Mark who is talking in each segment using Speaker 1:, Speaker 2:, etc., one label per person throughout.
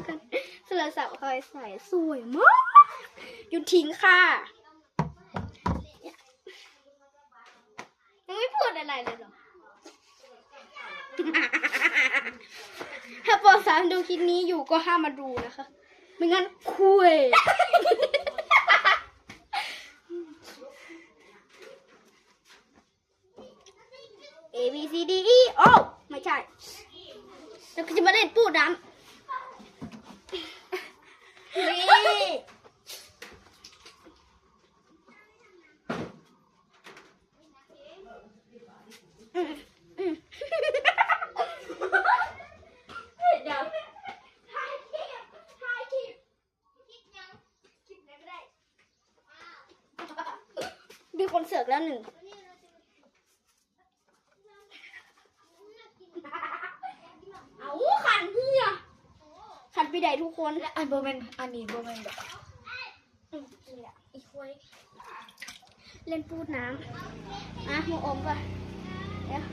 Speaker 1: กันโทรศัพท์คอยใส่สวยมากหยุดทิ้งค่ะยังไม่พูดอะไรเลยหรอถ้าปอสามดูคลิปนี้อยู่ก็ห้ามมาดูนะคะไม่งั้นคุยA B C D E โอ้ไม่ใช่เราจะมาเล่นปูดน้ำนี่เดี๋ยวถ่ายคลิปยังก็ได้มีคนเสือกแล้วหนึ่งเอาขันเพื่อขันไปไหนทุกคน
Speaker 2: อันโบแมนอันนี้โบแมนแบบ
Speaker 1: อีกคนเล่นปูดน้ำอ่ะมึงอมป่ะเดี๋ยว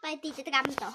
Speaker 1: ไปตีกิจกรรมต่อ